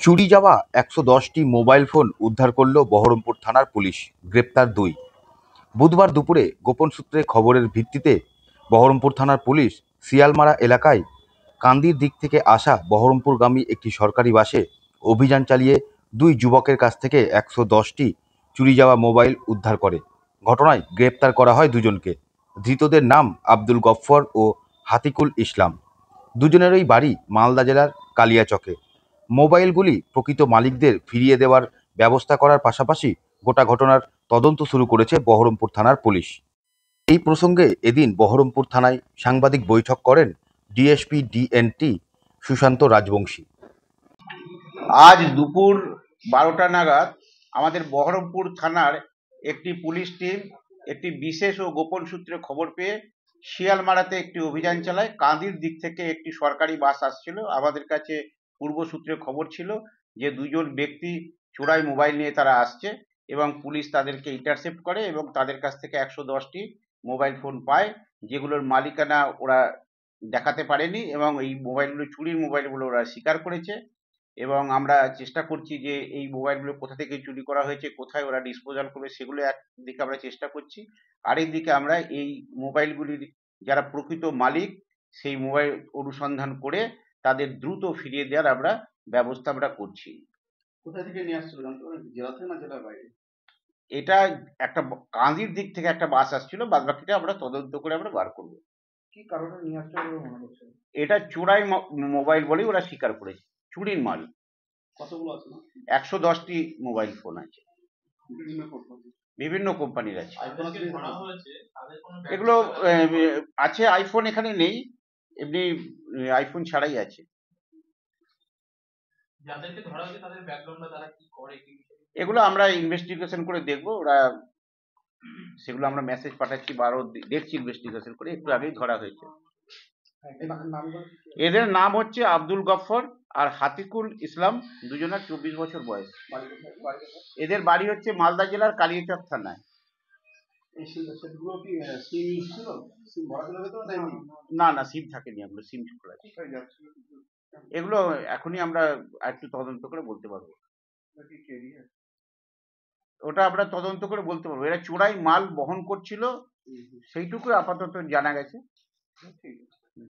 চুরি যাওয়া ১১০টি mobile phone উদ্ধার করল বহরমপুর থানার পুলিশ। গ্রেপ্তার ২। বুধবার দুপুরে গোপন সূত্রে খবরের ভিত্তিতে বহরমপুর থানার পুলিশ শিয়ালমারা এলাকায় কান্দির দিক থেকে আসা বহরমপুরগামী একটি সরকারি বাসে অভিযান চালিয়ে ২ যুবকের কাছ থেকে ১১০টি চুরি যাওয়া মোবাইল উদ্ধার করে। ঘটনায় গ্রেপ্তার করা হয় দুজনকে। ধৃতদের নাম আব্দুল গফফর ও হাতিকুল ইসলাম। দুজনেরই বাড়ি মালদা জেলার কালিয়াচকে। মোবাইলগুলি প্রকৃত মালিকদের ফিরিয়ে দেওয়ার ব্যবস্থা করার পাশাপাশি গোটা ঘটনার তদন্ত শুরু করেছে বহরমপুর থানার পুলিশ। এই প্রসঙ্গে এদিন বহরমপুর থানায় সাংবাদিক বৈঠক করেন ডিএসপি ডিএনটি সুশান্ত রাজবংশী। আজ দুপুর 12টা নাগাদ আমাদের বহরমপুর থানার একটি পুলিশ টিম একটি বিশেষ ও গোপন সূত্রে খবর পেয়ে শিয়ালমারাতে একটি অভিযান চালায়। কান্দির দিক থেকে একটি সরকারি বাস আসছিল। আমাদের কাছে পূর্ব সূত্রে খবর ছিল যে দুজন ব্যক্তি চোরাই মোবাইল নিয়ে তারা আসছে এবং পুলিশ তাদেরকে ইন্টারসেপ্ট করে এবং তাদের কাছ থেকে ১১০টি মোবাইল ফোন পায়, যেগুলোর মালিকানা ওরা দেখাতে পারেনি এবং এই মোবাইলগুলো চুরির মোবাইলগুলো ওরা স্বীকার করেছে। এবং আমরা চেষ্টা করছি যে এই মোবাইলগুলো কোথা থেকে চুরি করা হয়েছে, কোথায় ওরা ডিসপোজাল করবে, সেগুলো একদিকে আমরা চেষ্টা করছি। আরেকদিকে আমরা এই মোবাইলগুলির যারা প্রকৃত মালিক সেই মোবাইল অনুসন্ধান করে তাদের দ্রুত ফিরিয়ে দেওয়ার আমরা ব্যবস্থা আমরা করছি। কোথা থেকে নিয়ে আসছিল জানতে পারেন? জেলা থেকে না জেলার বাইরে? এটা একটা কান্দির দিক থেকে একটা বাস আসছিল, বাদ বাকিটা আমরা তদন্ত করে আমরা বার করব। কি কারণে নিয়ে আসছে বলে মনে করছেন? এটা চোরাই মোবাইল বলেই ওরা স্বীকার করেছে, চুরির মাল। কতগুলো আছে না? ১১০টি মোবাইল ফোন আছে, বিভিন্ন কোম্পানি। বিভিন্ন কোম্পানির আছে। আইফোন আছে? এগুলো আছে, আইফোন এখানে নেই, এমনি আইফোন ছাড়াই আছে। যাদেরকে ধরা হয়েছে তাদের ব্যাকগ্রাউন্ডটা তারা কি করে, কি বিষয়ে? এগুলো আমরা ইনভেস্টিগেশন করে দেখব। ওরা সেগুলো আমরা মেসেজ পাঠাচ্ছি বা আরো দেখছি ইনভেস্টিগেশন করে। একটু আগেই ধরা হয়েছে। এদের নাম হচ্ছে আব্দুল গফফর আর হাতিকুল ইসলাম, দুজনের 24 বছর বয়স। এদের বাড়ি হচ্ছে মালদা জেলার কালিয়াচক থানায়। এই সেটগুলো কি সিম ইউজ ছিল? সিম ভরা ছিল ভেতরে না এমনি? না না, সিম থাকেনি, এগুলো সিম খোলা আছে। কোথায় যাচ্ছে? এগুলো এখনই আমরা একটু তদন্ত করে বলতে পারবো। নাকি ক্যারিয়ার? ওটা আমরা তদন্ত করে বলতে পারবো। এরা চোরাই মাল বহন করছিল, সেইটুকু আপাতত জানা গেছে। ঠিক আছে।